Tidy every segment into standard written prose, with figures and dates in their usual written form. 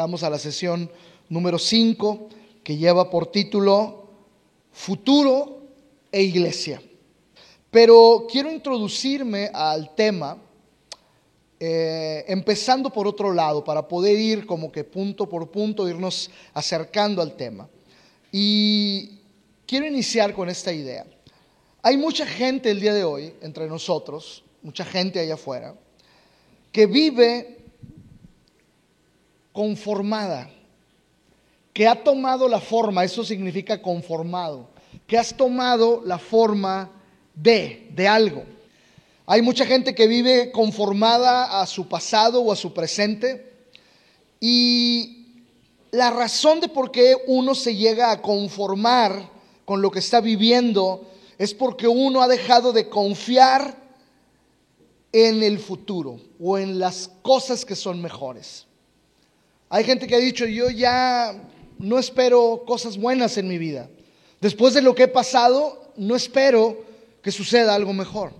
llegamos a la sesión número 5, que lleva por título Futuro e Iglesia. Pero quiero introducirme al tema empezando por otro lado, para poder ir como que punto por punto, irnos acercando al tema. Y quiero iniciar con esta idea. Hay mucha gente el día de hoy entre nosotros, mucha gente allá afuera, que vive conformada, que ha tomado la forma, eso significa conformado, que has tomado la forma de algo. Hay mucha gente que vive conformada a su pasado o a su presente, y la razón de por qué uno se llega a conformar con lo que está viviendo es porque uno ha dejado de confiar en el futuro o en las cosas que son mejores. Hay gente que ha dicho: yo ya no espero cosas buenas en mi vida. Después de lo que he pasado, no espero que suceda algo mejor.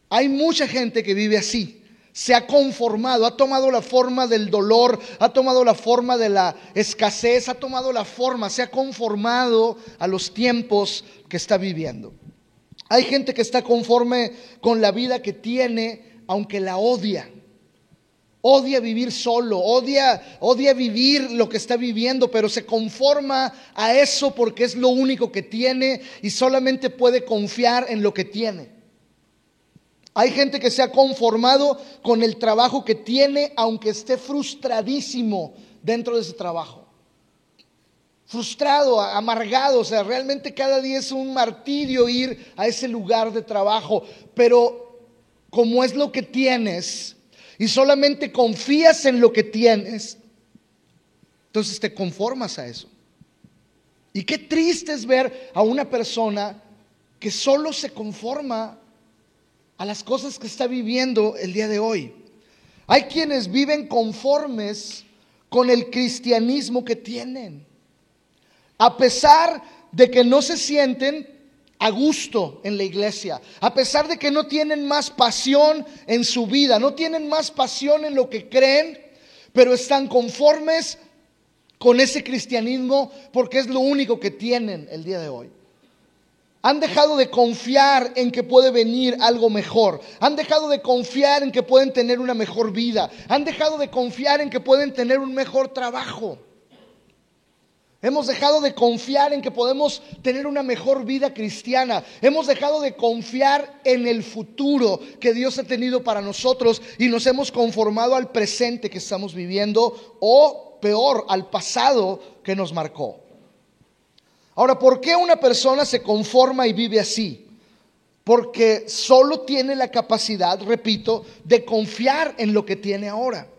Hay mucha gente que vive así, se ha conformado, ha tomado la forma del dolor, ha tomado la forma de la escasez, ha tomado la forma, se ha conformado a los tiempos que está viviendo. Hay gente que está conforme con la vida que tiene, aunque la odia. Odia vivir solo, odia vivir lo que está viviendo, pero se conforma a eso porque es lo único que tiene y solamente puede confiar en lo que tiene. Hay gente que se ha conformado con el trabajo que tiene, aunque esté frustradísimo dentro de ese trabajo. Frustrado, amargado, o sea, realmente cada día es un martirio ir a ese lugar de trabajo. Pero como es lo que tienes y solamente confías en lo que tienes, entonces te conformas a eso. Y qué triste es ver a una persona que solo se conforma a las cosas que está viviendo el día de hoy. Hay quienes viven conformes con el cristianismo que tienen, a pesar de que no se sienten a gusto en la iglesia, a pesar de que no tienen más pasión en su vida, no tienen más pasión en lo que creen, pero están conformes con ese cristianismo porque es lo único que tienen el día de hoy. Han dejado de confiar en que puede venir algo mejor. Han dejado de confiar en que pueden tener una mejor vida. Han dejado de confiar en que pueden tener un mejor trabajo. Hemos dejado de confiar en que podemos tener una mejor vida cristiana. Hemos dejado de confiar en el futuro que Dios ha tenido para nosotros y nos hemos conformado al presente que estamos viviendo, o peor, al pasado que nos marcó. Ahora, ¿por qué una persona se conforma y vive así? Porque solo tiene la capacidad, repito, de confiar en lo que tiene ahora.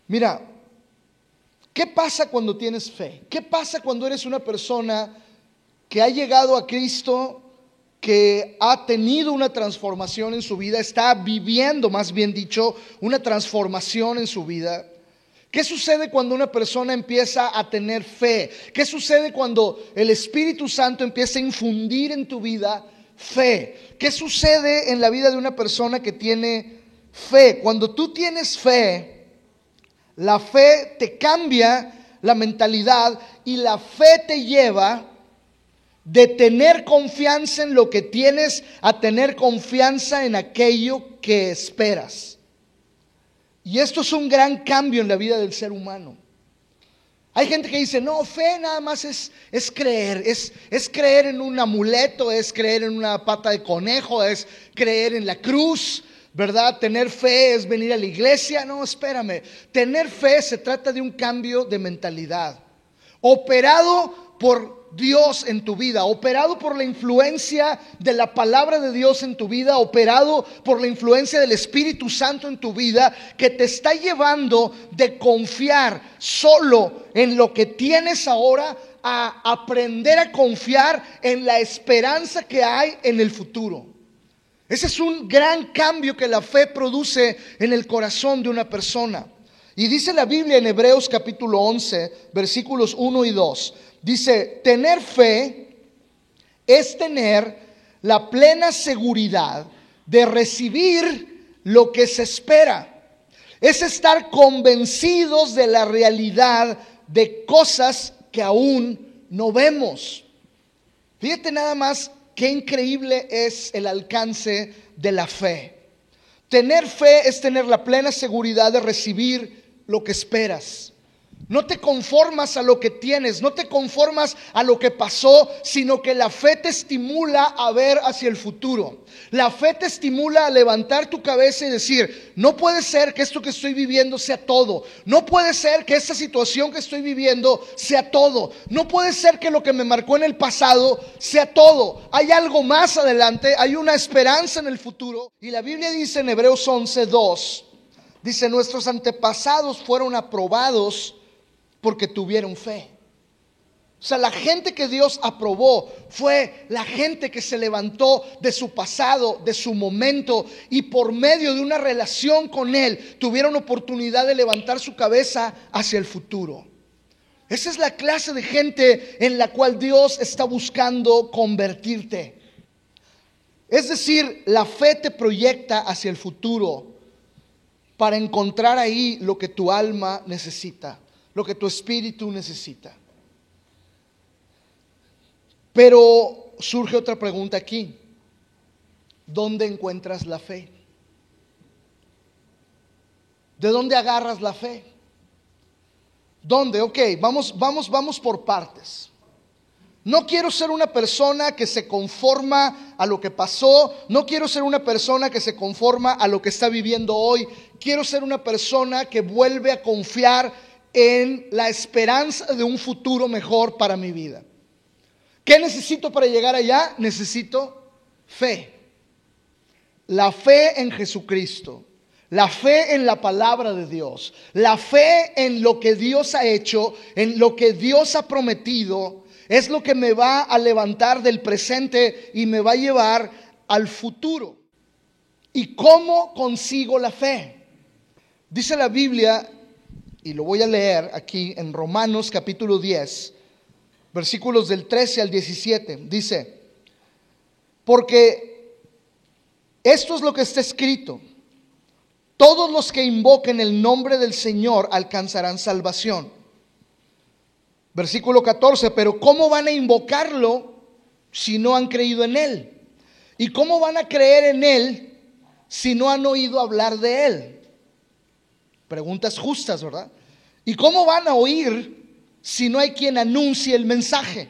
Mira, ¿qué pasa cuando tienes fe? ¿Qué pasa cuando eres una persona que ha llegado a Cristo, que ha tenido una transformación en su vida, está viviendo, más bien dicho, una transformación en su vida? ¿Qué sucede cuando una persona empieza a tener fe? ¿Qué sucede cuando el Espíritu Santo empieza a infundir en tu vida fe? ¿Qué sucede en la vida de una persona que tiene fe? Cuando tú tienes fe, la fe te cambia la mentalidad y la fe te lleva de tener confianza en lo que tienes a tener confianza en aquello que esperas. Y esto es un gran cambio en la vida del ser humano. Hay gente que dice: no, fe nada más es creer, es creer en un amuleto, es creer en una pata de conejo, es creer en la cruz, ¿verdad? Tener fe es venir a la iglesia. No, espérame, tener fe se trata de un cambio de mentalidad, operado por Dios en tu vida, operado por la influencia de la palabra de Dios en tu vida, operado por la influencia del Espíritu Santo en tu vida, que te está llevando de confiar solo en lo que tienes ahora a aprender a confiar en la esperanza que hay en el futuro. Ese es un gran cambio que la fe produce en el corazón de una persona. Y dice la Biblia en Hebreos capítulo 11, versículos 1 y 2. Dice: tener fe es tener la plena seguridad de recibir lo que se espera Es estar convencidos de la realidad de cosas que aún no vemos. Fíjate nada más qué increíble es el alcance de la fe. Tener fe es tener la plena seguridad de recibir lo que esperas. No te conformas a lo que tienes, no te conformas a lo que pasó, sino que la fe te estimula a ver hacia el futuro. La fe te estimula a levantar tu cabeza y decir, no puede ser que esto que estoy viviendo sea todo. No puede ser que esta situación que estoy viviendo sea todo. No puede ser que lo que me marcó en el pasado sea todo. Hay algo más adelante, hay una esperanza en el futuro. Y la Biblia dice en Hebreos 11:2, dice, nuestros antepasados fueron aprobados porque tuvieron fe. O sea, la gente que Dios aprobó fue la gente que se levantó de su pasado, de su momento, y por medio de una relación con Él tuvieron oportunidad de levantar su cabeza hacia el futuro. Esa es la clase de gente en la cual Dios está buscando convertirte. Es decir, la fe te proyecta hacia el futuro para encontrar ahí lo que tu alma necesita, lo que tu espíritu necesita. Pero surge otra pregunta aquí. ¿Dónde encuentras la fe? ¿De dónde agarras la fe? ¿Dónde? Ok, vamos por partes. No quiero ser una persona que se conforma a lo que pasó. No quiero ser una persona que se conforma a lo que está viviendo hoy. Quiero ser una persona que vuelve a confiar en la esperanza de un futuro mejor para mi vida. ¿Qué necesito para llegar allá? Necesito fe. La fe en Jesucristo. La fe en la palabra de Dios. La fe en lo que Dios ha hecho, en lo que Dios ha prometido. Es lo que me va a levantar del presente y me va a llevar al futuro. ¿Y cómo consigo la fe? Dice la Biblia, y lo voy a leer aquí en Romanos capítulo 10, versículos del 13 al 17. Dice, porque esto es lo que está escrito: todos los que invoquen el nombre del Señor alcanzarán salvación. Versículo 14, pero ¿cómo van a invocarlo si no han creído en Él? ¿Y cómo van a creer en Él si no han oído hablar de Él? Preguntas justas, ¿verdad? ¿Y cómo van a oír si no hay quien anuncie el mensaje?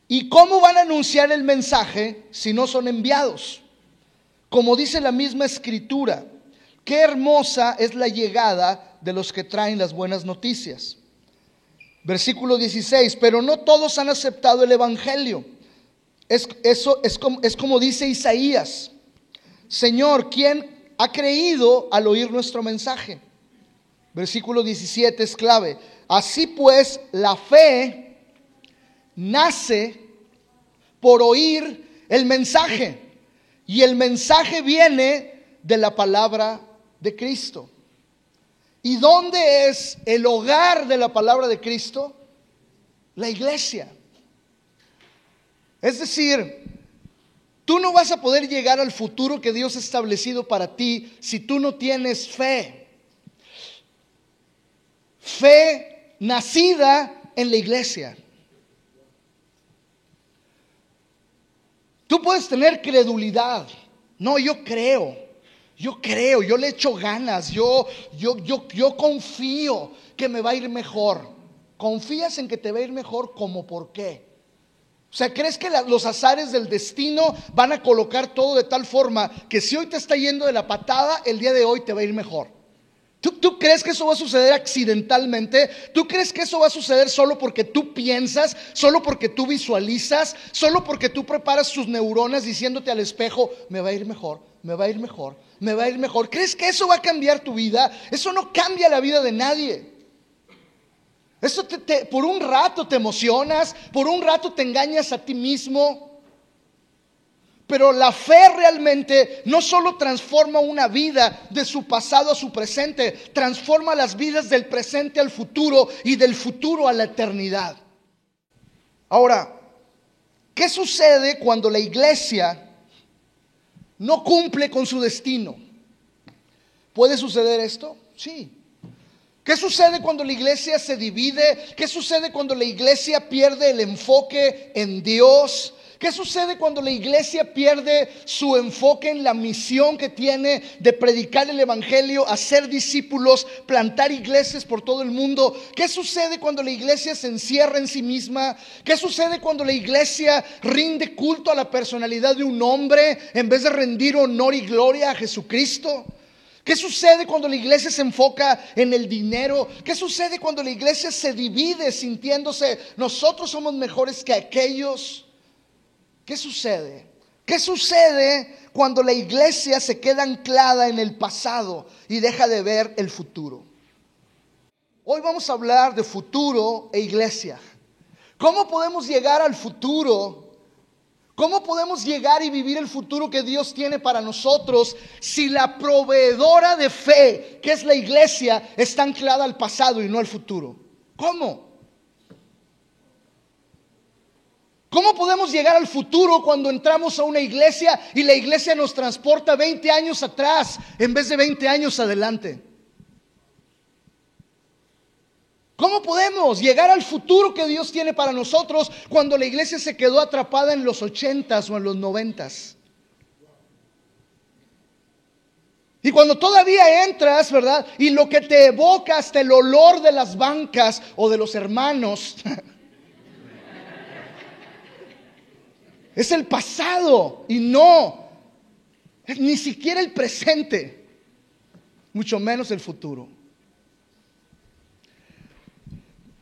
¿Y cómo van a anunciar el mensaje si no son enviados? Como dice la misma escritura, qué hermosa es la llegada de los que traen las buenas noticias. Versículo 16, pero no todos han aceptado el evangelio. Es como dice Isaías, Señor, ¿quién ha creído al oír nuestro mensaje? Versículo 17 es clave. Así pues, la fe nace por oír el mensaje, y el mensaje viene de la palabra de Cristo. ¿Y dónde es el hogar de la palabra de Cristo? La iglesia. Es decir, tú no vas a poder llegar al futuro que Dios ha establecido para ti si tú no tienes fe. Fe nacida en la iglesia. Tú puedes tener credulidad. No, yo creo, yo le echo ganas, yo confío que me va a ir mejor. ¿Confías en que te va a ir mejor? ¿Cómo por qué? O sea, ¿crees que los azares del destino van a colocar todo de tal forma que si hoy te está yendo de la patada, el día de hoy te va a ir mejor? ¿Tú crees que eso va a suceder accidentalmente? ¿Tú crees que eso va a suceder solo porque tú piensas, solo porque tú visualizas, solo porque tú preparas tus neuronas diciéndote al espejo, me va a ir mejor, me va a ir mejor, me va a ir mejor? ¿Crees que eso va a cambiar tu vida? Eso no cambia la vida de nadie. Eso por un rato te emocionas, por un rato te engañas a ti mismo. Pero la fe realmente no solo transforma una vida de su pasado a su presente, transforma las vidas del presente al futuro y del futuro a la eternidad. Ahora, ¿qué sucede cuando la iglesia no cumple con su destino? ¿Puede suceder esto? Sí. ¿Qué sucede cuando la iglesia se divide? ¿Qué sucede cuando la iglesia pierde el enfoque en Dios? ¿Qué sucede cuando la iglesia pierde su enfoque en la misión que tiene de predicar el evangelio, hacer discípulos, plantar iglesias por todo el mundo? ¿Qué sucede cuando la iglesia se encierra en sí misma? ¿Qué sucede cuando la iglesia rinde culto a la personalidad de un hombre en vez de rendir honor y gloria a Jesucristo? ¿Qué sucede cuando la iglesia se enfoca en el dinero? ¿Qué sucede cuando la iglesia se divide sintiéndose nosotros somos mejores que aquellos? ¿Qué sucede? ¿Qué sucede cuando la iglesia se queda anclada en el pasado y deja de ver el futuro? Hoy vamos a hablar de futuro e iglesia. ¿Cómo podemos llegar al futuro? ¿Cómo podemos llegar y vivir el futuro que Dios tiene para nosotros si la proveedora de fe, que es la iglesia, está anclada al pasado y no al futuro? ¿Cómo? ¿Cómo podemos llegar al futuro cuando entramos a una iglesia y la iglesia nos transporta 20 años atrás en vez de 20 años adelante? ¿Cómo podemos llegar al futuro que Dios tiene para nosotros cuando la iglesia se quedó atrapada en los 80s o en los 90s? Y cuando todavía entras, ¿verdad? Y lo que te evoca hasta el olor de las bancas o de los hermanos es el pasado y no, ni siquiera el presente, mucho menos el futuro.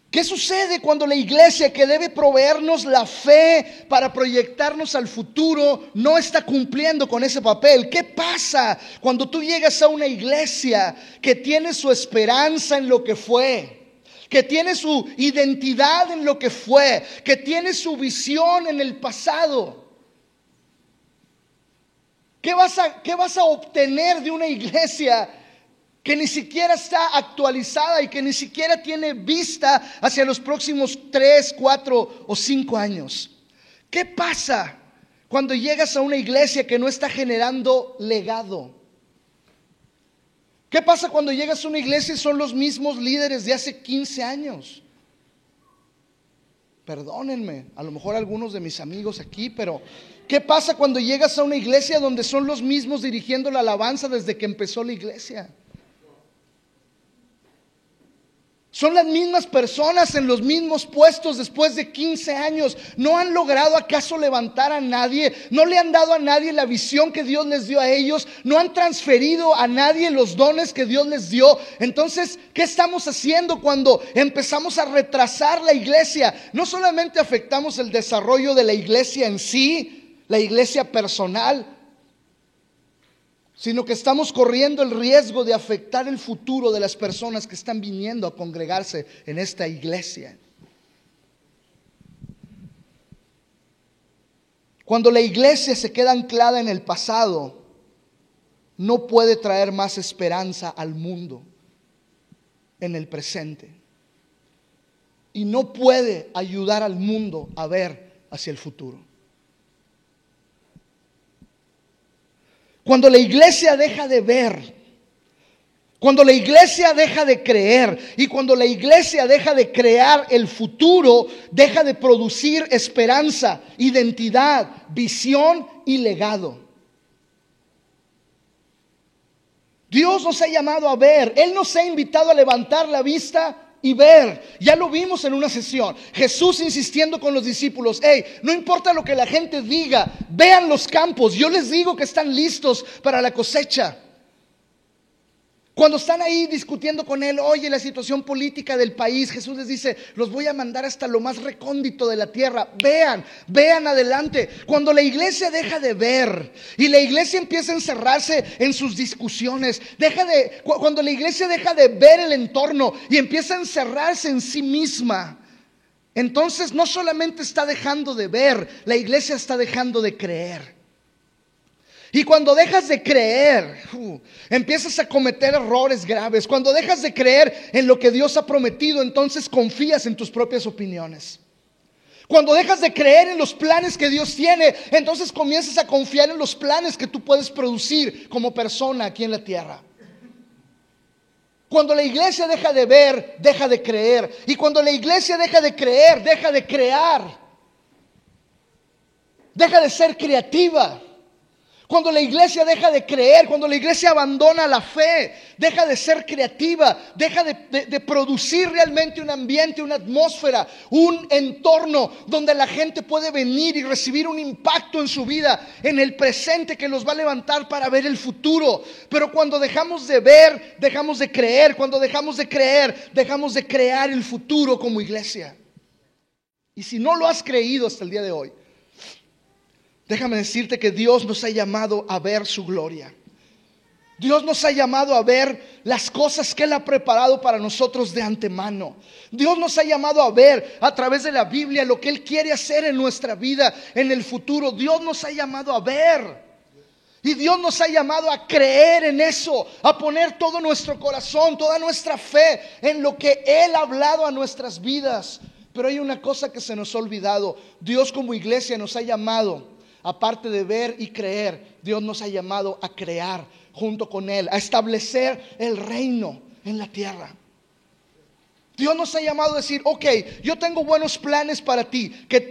¿Qué sucede cuando la iglesia, que debe proveernos la fe para proyectarnos al futuro, no está cumpliendo con ese papel? ¿Qué pasa cuando tú llegas a una iglesia que tiene su esperanza en lo que fue, que tiene su identidad en lo que fue, que tiene su visión en el pasado? ¿Qué vas a obtener de una iglesia que ni siquiera está actualizada y que ni siquiera tiene vista hacia los próximos 3, 4 o 5 años? ¿Qué pasa cuando llegas a una iglesia que no está generando legado? ¿Qué pasa cuando llegas a una iglesia y son los mismos líderes de hace 15 años? Perdónenme, a lo mejor algunos de mis amigos aquí, pero ¿qué pasa cuando llegas a una iglesia donde son los mismos dirigiendo la alabanza desde que empezó la iglesia? Son las mismas personas en los mismos puestos después de 15 años. ¿No han logrado acaso levantar a nadie? ¿No le han dado a nadie la visión que Dios les dio a ellos? ¿No han transferido a nadie los dones que Dios les dio? Entonces, ¿qué estamos haciendo cuando empezamos a retrasar la iglesia? No solamente afectamos el desarrollo de la iglesia en sí, la iglesia personal, sino que estamos corriendo el riesgo de afectar el futuro de las personas que están viniendo a congregarse en esta iglesia. Cuando la iglesia se queda anclada en el pasado, no puede traer más esperanza al mundo en el presente. Y no puede ayudar al mundo a ver hacia el futuro. Cuando la iglesia deja de ver, cuando la iglesia deja de creer y cuando la iglesia deja de crear el futuro, deja de producir esperanza, identidad, visión y legado. Dios nos ha llamado a ver, Él nos ha invitado a levantar la vista y ver. Ya lo vimos en una sesión, Jesús insistiendo con los discípulos: no importa lo que la gente diga, vean los campos, yo les digo que están listos para la cosecha. Cuando están ahí discutiendo con Él, oye, la situación política del país, Jesús les dice: los voy a mandar hasta lo más recóndito de la tierra, vean adelante. Cuando la iglesia deja de ver y la iglesia empieza a encerrarse en sus discusiones, cuando la iglesia deja de ver el entorno y empieza a encerrarse en sí misma, entonces no solamente está dejando de ver, la iglesia está dejando de creer. Y cuando dejas de creer, empiezas a cometer errores graves. Cuando dejas de creer en lo que Dios ha prometido, entonces confías en tus propias opiniones. Cuando dejas de creer en los planes que Dios tiene, entonces comienzas a confiar en los planes que tú puedes producir como persona aquí en la tierra. Cuando la iglesia deja de ver, deja de creer. Y cuando la iglesia deja de creer, deja de crear. Deja de ser creativa. Cuando la iglesia deja de creer, cuando la iglesia abandona la fe, deja de ser creativa, deja de producir realmente un ambiente, una atmósfera, un entorno donde la gente puede venir y recibir un impacto en su vida, en el presente que los va a levantar para ver el futuro. Pero cuando dejamos de ver, dejamos de creer. Cuando dejamos de creer, dejamos de crear el futuro como iglesia. Y si no lo has creído hasta el día de hoy, déjame decirte que Dios nos ha llamado a ver su gloria. Dios nos ha llamado a ver las cosas que Él ha preparado para nosotros de antemano. Dios nos ha llamado a ver a través de la Biblia lo que Él quiere hacer en nuestra vida, en el futuro. Dios nos ha llamado a ver. Y Dios nos ha llamado a creer en eso, a poner todo nuestro corazón, toda nuestra fe en lo que Él ha hablado a nuestras vidas. Pero hay una cosa que se nos ha olvidado. Dios como iglesia nos ha llamado, aparte de ver y creer, Dios nos ha llamado a crear junto con Él, a establecer el reino en la tierra. Dios nos ha llamado a decir, ok, yo tengo buenos planes para ti, que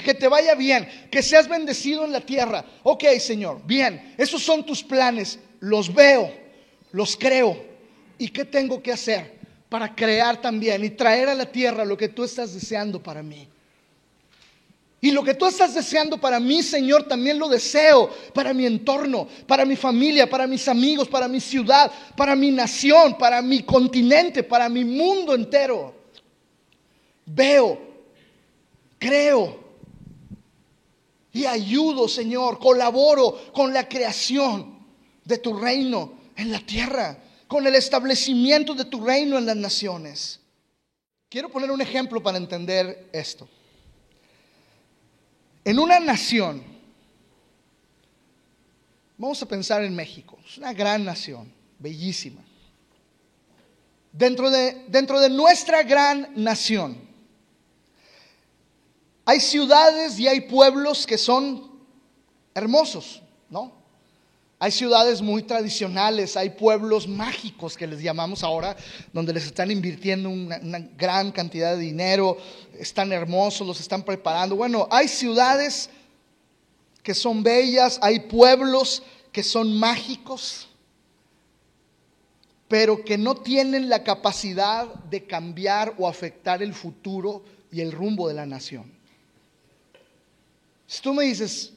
que te vaya bien, que seas bendecido en la tierra. Ok, Señor, bien, esos son tus planes, los veo, los creo. ¿Y qué tengo que hacer para crear también y traer a la tierra lo que tú estás deseando para mí? Y lo que tú estás deseando para mí, Señor, también lo deseo para mi entorno, para mi familia, para mis amigos, para mi ciudad, para mi nación, para mi continente, para mi mundo entero. Veo, creo y ayudo, Señor, colaboro con la creación de tu reino en la tierra, con el establecimiento de tu reino en las naciones. Quiero poner un ejemplo para entender esto. En una nación, vamos a pensar en México, es una gran nación, bellísima. Dentro de nuestra gran nación, hay ciudades y hay pueblos que son hermosos, ¿no? Hay ciudades muy tradicionales, hay pueblos mágicos que les llamamos ahora, donde les están invirtiendo una gran cantidad de dinero, están hermosos, los están preparando. Bueno, hay ciudades que son bellas, hay pueblos que son mágicos, pero que no tienen la capacidad de cambiar o afectar el futuro y el rumbo de la nación. Si tú me dices,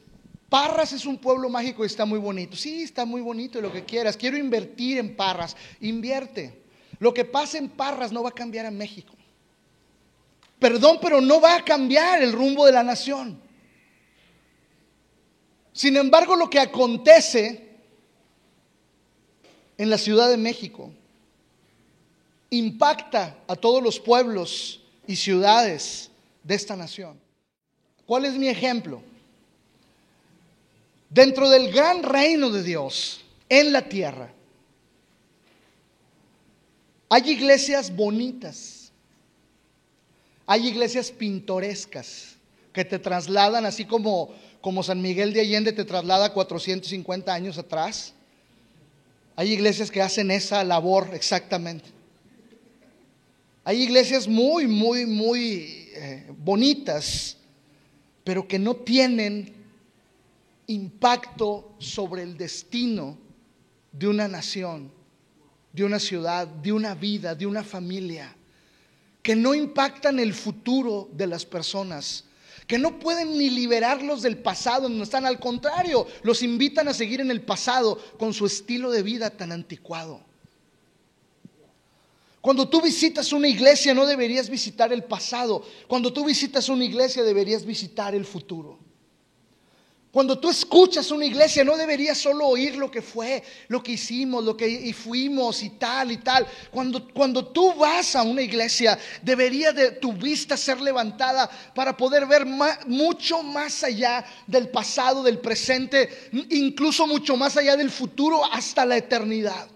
Parras es un pueblo mágico y está muy bonito. Sí, está muy bonito y lo que quieras. Quiero invertir en Parras. Invierte. Lo que pasa en Parras no va a cambiar a México. Perdón, pero no va a cambiar el rumbo de la nación. Sin embargo, lo que acontece en la Ciudad de México impacta a todos los pueblos y ciudades de esta nación. ¿Cuál es mi ejemplo? Dentro del gran reino de Dios en la tierra, hay iglesias bonitas, hay iglesias pintorescas que te trasladan, así como San Miguel de Allende te traslada 450 años atrás. Hay iglesias que hacen esa labor exactamente. Hay iglesias muy bonitas, pero que no tienen impacto sobre el destino de una nación, de una ciudad, de una vida, de una familia, que no impactan el futuro de las personas, que no pueden ni liberarlos del pasado, no están, al contrario, los invitan a seguir en el pasado con su estilo de vida tan anticuado. Cuando tú visitas una iglesia no deberías visitar el pasado. Cuando tú visitas una iglesia deberías visitar el futuro. Cuando tú escuchas una iglesia no deberías solo oír lo que fue, lo que hicimos, y fuimos y tal y tal. Cuando tú vas a una iglesia debería de tu vista ser levantada para poder ver mucho más allá del pasado, del presente, incluso mucho más allá del futuro, hasta la eternidad.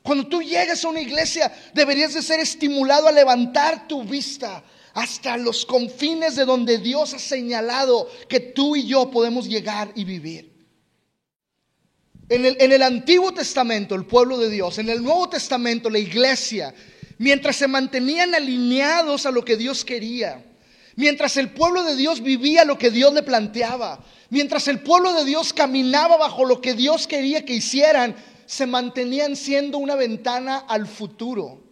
Cuando tú llegas a una iglesia deberías de ser estimulado a levantar tu vista hasta los confines de donde Dios ha señalado que tú y yo podemos llegar y vivir. En el Antiguo Testamento, el pueblo de Dios, en el Nuevo Testamento, la iglesia, mientras se mantenían alineados a lo que Dios quería, mientras el pueblo de Dios vivía lo que Dios le planteaba, mientras el pueblo de Dios caminaba bajo lo que Dios quería que hicieran, se mantenían siendo una ventana al futuro.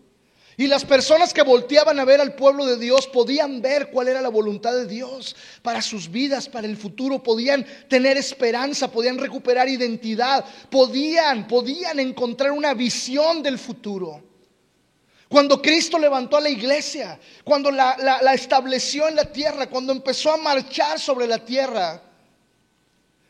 Y las personas que volteaban a ver al pueblo de Dios podían ver cuál era la voluntad de Dios para sus vidas, para el futuro. Podían tener esperanza, podían recuperar identidad, podían encontrar una visión del futuro. Cuando Cristo levantó a la iglesia, cuando la estableció en la tierra, cuando empezó a marchar sobre la tierra,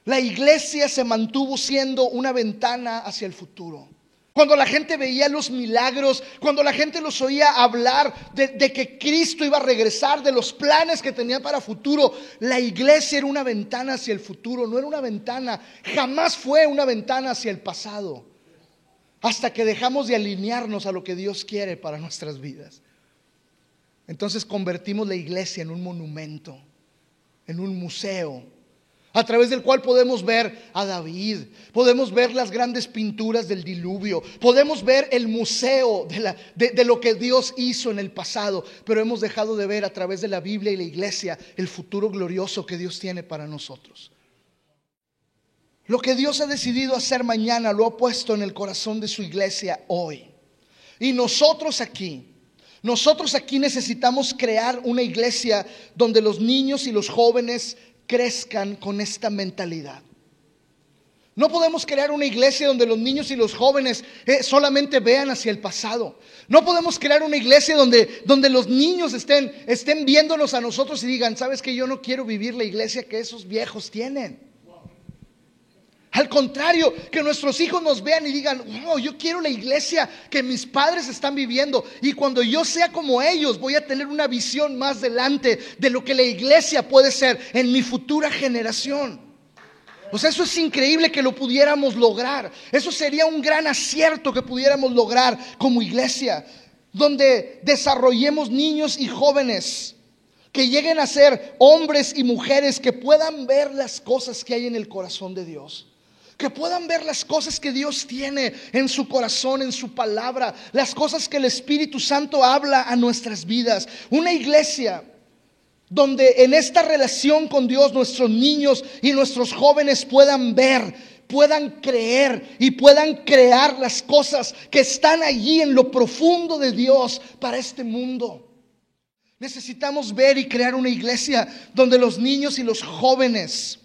la iglesia se mantuvo siendo una ventana hacia el futuro. Cuando la gente veía los milagros, cuando la gente los oía hablar de que Cristo iba a regresar, de los planes que tenía para futuro, la iglesia era una ventana hacia el futuro, no era una ventana, jamás fue una ventana hacia el pasado, hasta que dejamos de alinearnos a lo que Dios quiere para nuestras vidas. Entonces convertimos la iglesia en un monumento, en un museo, a través del cual podemos ver a David, podemos ver las grandes pinturas del diluvio, podemos ver el museo de lo que Dios hizo en el pasado, pero hemos dejado de ver a través de la Biblia y la iglesia el futuro glorioso que Dios tiene para nosotros. Lo que Dios ha decidido hacer mañana lo ha puesto en el corazón de su iglesia hoy. Y nosotros aquí necesitamos crear una iglesia donde los niños y los jóvenes crezcan con esta mentalidad. No podemos crear una iglesia donde los niños y los jóvenes solamente vean hacia el pasado. No podemos crear una iglesia donde los niños estén viéndonos a nosotros y digan: ¿sabes qué? Yo no quiero vivir la iglesia que esos viejos tienen. Al contrario, que nuestros hijos nos vean y digan: wow, yo quiero la iglesia que mis padres están viviendo, y cuando yo sea como ellos voy a tener una visión más adelante de lo que la iglesia puede ser en mi futura generación. O sea, eso es increíble que lo pudiéramos lograr. Eso sería un gran acierto que pudiéramos lograr como iglesia, donde desarrollemos niños y jóvenes que lleguen a ser hombres y mujeres que puedan ver las cosas que hay en el corazón de Dios, que puedan ver las cosas que Dios tiene en su corazón, en su palabra, las cosas que el Espíritu Santo habla a nuestras vidas. Una iglesia donde en esta relación con Dios nuestros niños y nuestros jóvenes puedan ver, puedan creer y puedan crear las cosas que están allí en lo profundo de Dios para este mundo. Necesitamos ver y crear una iglesia donde los niños y los jóvenes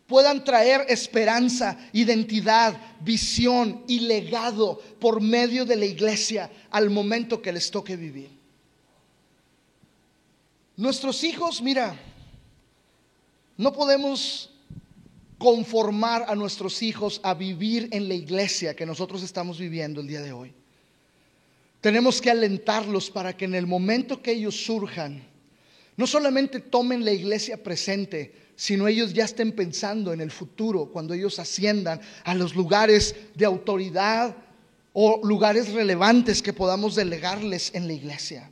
puedan traer esperanza, identidad, visión y legado por medio de la iglesia al momento que les toque vivir. Nuestros hijos, mira, no podemos conformar a nuestros hijos a vivir en la iglesia que nosotros estamos viviendo el día de hoy. Tenemos que alentarlos para que en el momento que ellos surjan, no solamente tomen la iglesia presente, sino ellos ya estén pensando en el futuro, cuando ellos asciendan a los lugares de autoridad o lugares relevantes que podamos delegarles en la iglesia.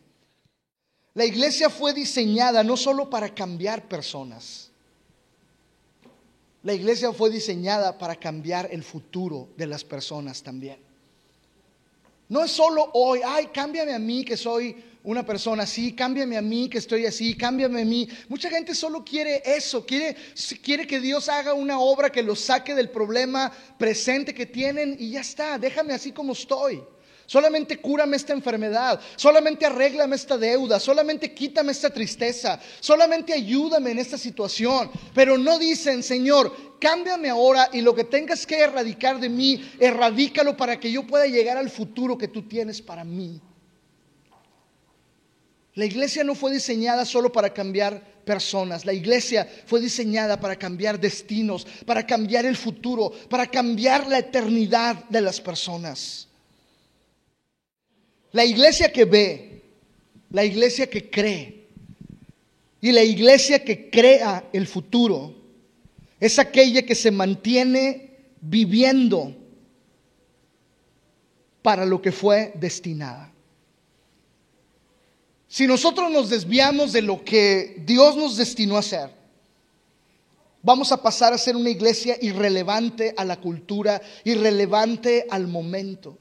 La iglesia fue diseñada no solo para cambiar personas. La iglesia fue diseñada para cambiar el futuro de las personas también. No es solo hoy: ay, cámbiame a mí que soy una persona así, cámbiame a mí que estoy así, cámbiame a mí. Mucha gente solo quiere eso, quiere que Dios haga una obra que los saque del problema presente que tienen y ya está, déjame así como estoy. Solamente cúrame esta enfermedad, solamente arréglame esta deuda, solamente quítame esta tristeza, solamente ayúdame en esta situación. Pero no dicen: Señor, cámbiame ahora, y lo que tengas que erradicar de mí, erradícalo para que yo pueda llegar al futuro que tú tienes para mí. La iglesia no fue diseñada solo para cambiar personas. La iglesia fue diseñada para cambiar destinos, para cambiar el futuro, para cambiar la eternidad de las personas. La iglesia que ve, la iglesia que cree y la iglesia que crea el futuro es aquella que se mantiene viviendo para lo que fue destinada. Si nosotros nos desviamos de lo que Dios nos destinó a hacer vamos a pasar a ser una iglesia irrelevante a la cultura, irrelevante al momento.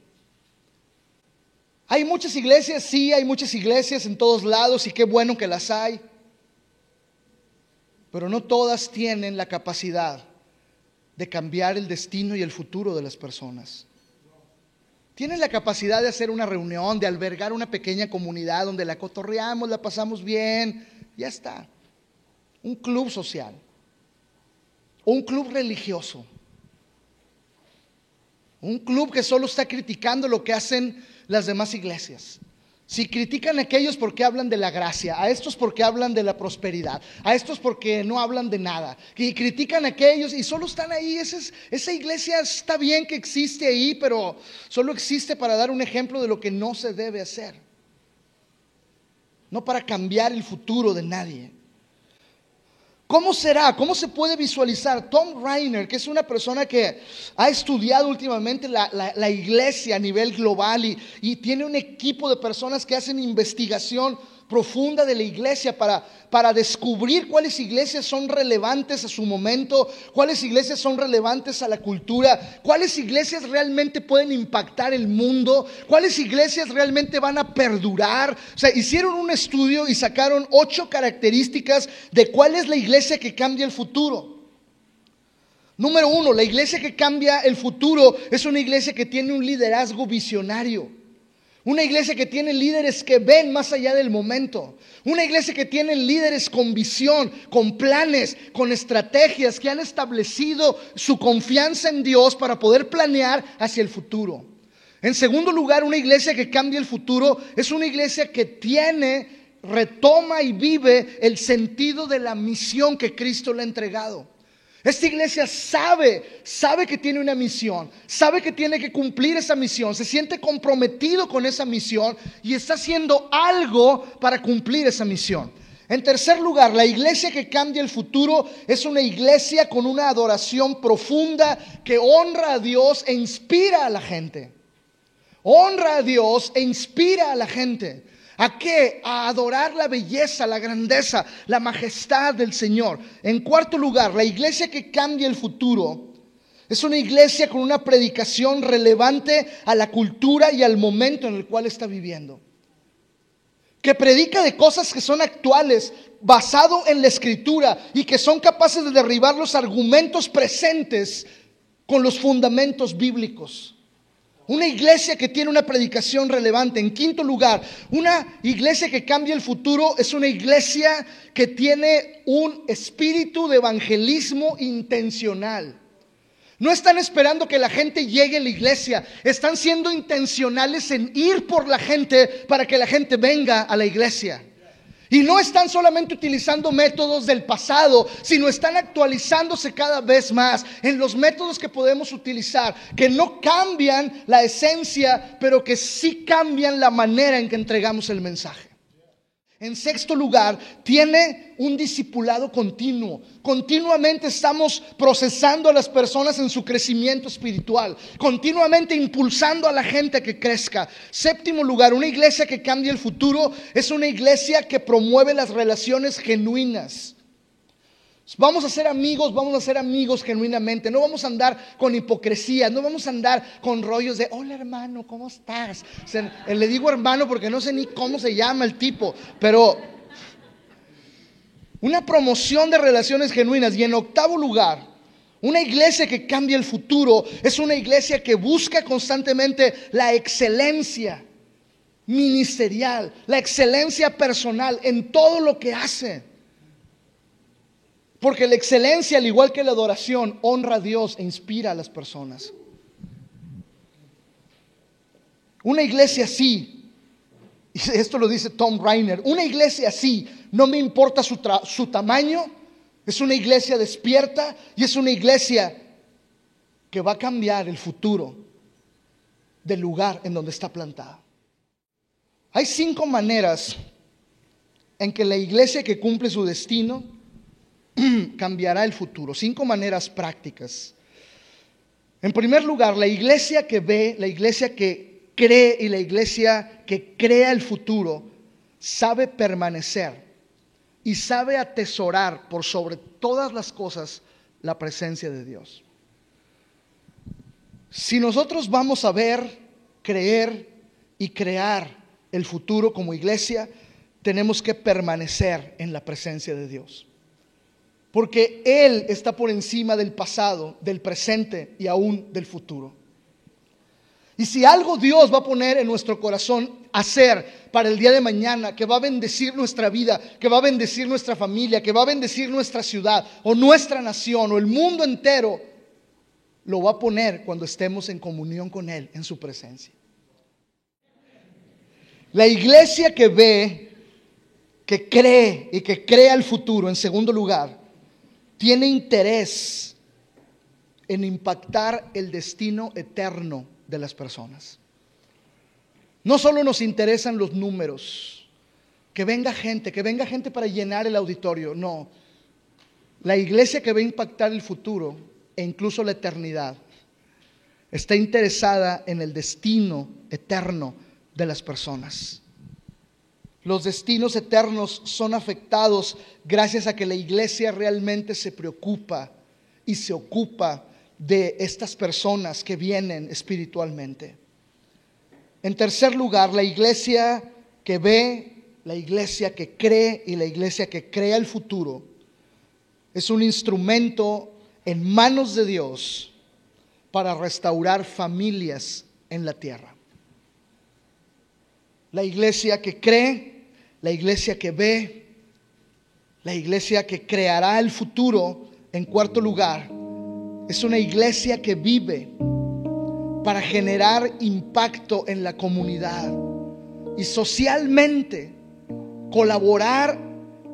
Hay muchas iglesias, sí, hay muchas iglesias en todos lados y qué bueno que las hay. Pero no todas tienen la capacidad de cambiar el destino y el futuro de las personas. Tienen la capacidad de hacer una reunión, de albergar una pequeña comunidad donde la cotorreamos, la pasamos bien, ya está. Un club social, o un club religioso, un club que solo está criticando lo que hacen las demás iglesias. Si critican a aquellos porque hablan de la gracia, a estos porque hablan de la prosperidad, a estos porque no hablan de nada, y critican a aquellos y solo están ahí. Esa iglesia está bien que existe ahí, pero solo existe para dar un ejemplo de lo que no se debe hacer, no para cambiar el futuro de nadie. ¿Cómo será? ¿Cómo se puede visualizar? Tom Rainer, que es una persona que ha estudiado últimamente la iglesia a nivel global y tiene un equipo de personas que hacen investigación profunda de la iglesia para descubrir cuáles iglesias son relevantes a su momento, cuáles iglesias son relevantes a la cultura, cuáles iglesias realmente pueden impactar el mundo, cuáles iglesias realmente van a perdurar. O sea, hicieron un estudio y sacaron 8 características de cuál es la iglesia que cambia el futuro. Número 1, la iglesia que cambia el futuro es una iglesia que tiene un liderazgo visionario. Una iglesia que tiene líderes que ven más allá del momento. Una iglesia que tiene líderes con visión, con planes, con estrategias, que han establecido su confianza en Dios para poder planear hacia el futuro. En segundo lugar, una iglesia que cambia el futuro es una iglesia que retoma y vive el sentido de la misión que Cristo le ha entregado. Esta iglesia sabe que tiene una misión, sabe que tiene que cumplir esa misión, se siente comprometido con esa misión y está haciendo algo para cumplir esa misión. En tercer lugar, la iglesia que cambia el futuro es una iglesia con una adoración profunda que honra a Dios e inspira a la gente. Honra a Dios e inspira a la gente. ¿A qué? A adorar la belleza, la grandeza, la majestad del Señor. En cuarto lugar, la iglesia que cambia el futuro es una iglesia con una predicación relevante a la cultura y al momento en el cual está viviendo. Que predica de cosas que son actuales, basado en la Escritura, y que son capaces de derribar los argumentos presentes con los fundamentos bíblicos. Una iglesia que tiene una predicación relevante. En quinto lugar, una iglesia que cambia el futuro es una iglesia que tiene un espíritu de evangelismo intencional. No están esperando que la gente llegue a la iglesia, están siendo intencionales en ir por la gente para que la gente venga a la iglesia. Y no están solamente utilizando métodos del pasado, sino están actualizándose cada vez más en los métodos que podemos utilizar, que no cambian la esencia, pero que sí cambian la manera en que entregamos el mensaje. En sexto lugar, tiene un discipulado continuo. Continuamente estamos procesando a las personas en su crecimiento espiritual. Continuamente impulsando a la gente a que crezca. Séptimo lugar, una iglesia que cambia el futuro es una iglesia que promueve las relaciones genuinas. Vamos a ser amigos genuinamente. No vamos a andar con hipocresía, no vamos a andar con rollos de hola hermano, ¿cómo estás? O sea, le digo hermano porque no sé ni cómo se llama el tipo, pero una promoción de relaciones genuinas. Y en octavo lugar, una iglesia que cambia el futuro es una iglesia que busca constantemente la excelencia ministerial, la excelencia personal en todo lo que hace. Porque la excelencia, al igual que la adoración, honra a Dios e inspira a las personas. Una iglesia así, y esto lo dice Tom Rainer, una iglesia así, no me importa su tamaño, es una iglesia despierta y es una iglesia que va a cambiar el futuro del lugar en donde está plantada. Hay 5 maneras en que la iglesia que cumple su destino cambiará el futuro. 5 maneras prácticas. En primer lugar, la iglesia que ve, la iglesia que cree y la iglesia que crea el futuro sabe permanecer y sabe atesorar por sobre todas las cosas la presencia de Dios. Si nosotros vamos a ver, creer y crear el futuro como iglesia, tenemos que permanecer en la presencia de Dios. Porque Él está por encima del pasado, del presente y aún del futuro. Y si algo Dios va a poner en nuestro corazón hacer para el día de mañana, que va a bendecir nuestra vida, que va a bendecir nuestra familia, que va a bendecir nuestra ciudad o nuestra nación o el mundo entero, lo va a poner cuando estemos en comunión con Él, en su presencia. La iglesia que ve, que cree y que crea el futuro, en segundo lugar, tiene interés en impactar el destino eterno de las personas. No solo nos interesan los números, que venga gente para llenar el auditorio. No, la iglesia que va a impactar el futuro e incluso la eternidad está interesada en el destino eterno de las personas. Los destinos eternos son afectados gracias a que la iglesia realmente se preocupa y se ocupa de estas personas que vienen espiritualmente. En tercer lugar, la iglesia que ve, la iglesia que cree y la iglesia que crea el futuro es un instrumento en manos de Dios para restaurar familias en la tierra. La iglesia que cree, la iglesia que ve, la iglesia que creará el futuro, en cuarto lugar, es una iglesia que vive para generar impacto en la comunidad y socialmente colaborar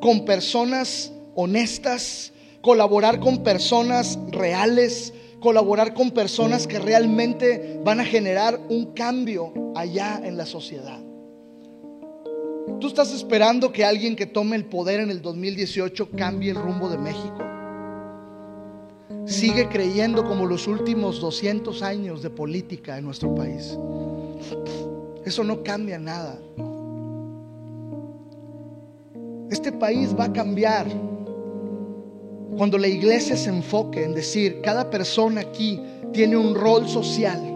con personas honestas, colaborar con personas reales, colaborar con personas que realmente van a generar un cambio allá en la sociedad. ¿Tú estás esperando que alguien que tome el poder en el 2018 cambie el rumbo de México? Sigue creyendo como los últimos 200 años de política en nuestro país. Eso no cambia nada. Este país va a cambiar cuando la iglesia se enfoque en decir: cada persona aquí tiene un rol social.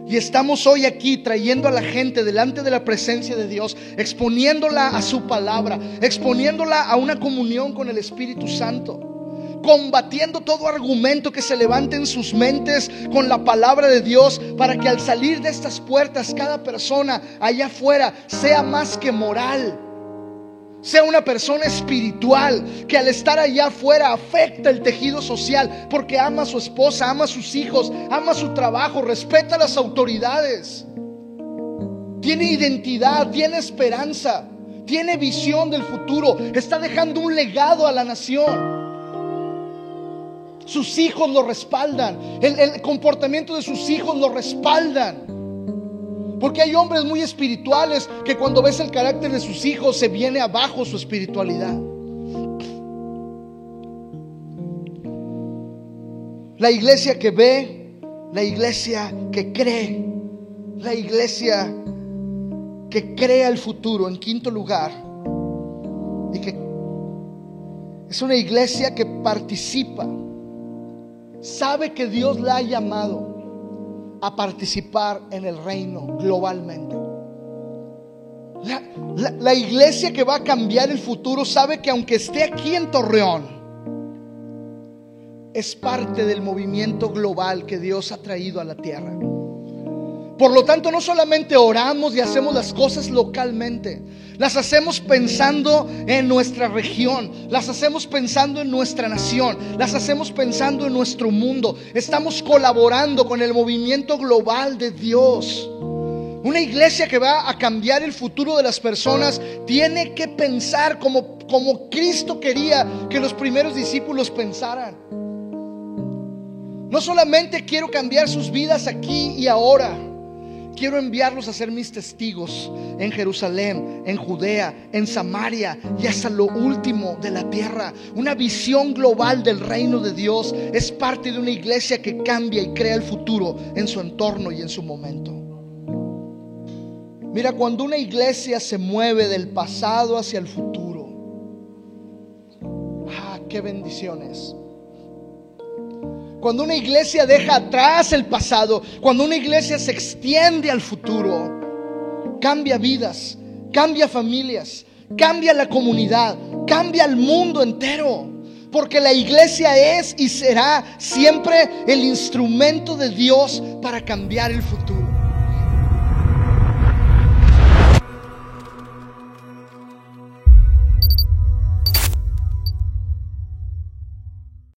Y estamos hoy aquí trayendo a la gente delante de la presencia de Dios, exponiéndola a su palabra, exponiéndola a una comunión con el Espíritu Santo, combatiendo todo argumento que se levante en sus mentes con la palabra de Dios, para que al salir de estas puertas cada persona allá afuera sea más que moral, sea una persona espiritual que al estar allá afuera afecta el tejido social, porque ama a su esposa, ama a sus hijos, ama su trabajo, respeta a las autoridades, tiene identidad, tiene esperanza, tiene visión del futuro, está dejando un legado a la nación. Sus hijos lo respaldan, el comportamiento de sus hijos lo respaldan. Porque hay hombres muy espirituales que cuando ves el carácter de sus hijos se viene abajo su espiritualidad. La iglesia que ve, la iglesia que cree, la iglesia que crea el futuro, en quinto lugar, y que es una iglesia que participa, sabe que Dios la ha llamado a participar en el reino globalmente. La iglesia que va a cambiar el futuro sabe que aunque esté aquí en Torreón, es parte del movimiento global que Dios ha traído a la tierra. Por lo tanto, no solamente oramos y hacemos las cosas localmente, las hacemos pensando en nuestra región, las hacemos pensando en nuestra nación, las hacemos pensando en nuestro mundo. Estamos colaborando con el movimiento global de Dios. Una iglesia que va a cambiar el futuro de las personas tiene que pensar como Cristo quería que los primeros discípulos pensaran. No solamente quiero cambiar sus vidas aquí y ahora, quiero enviarlos a ser mis testigos en Jerusalén, en Judea, en Samaria y hasta lo último de la tierra. Una visión global del reino de Dios es parte de una iglesia que cambia y crea el futuro en su entorno y en su momento. Mira, cuando una iglesia se mueve del pasado hacia el futuro, qué bendiciones. Cuando una iglesia deja atrás el pasado, cuando una iglesia se extiende al futuro, cambia vidas, cambia familias, cambia la comunidad, cambia el mundo entero. Porque la iglesia es y será siempre el instrumento de Dios para cambiar el futuro.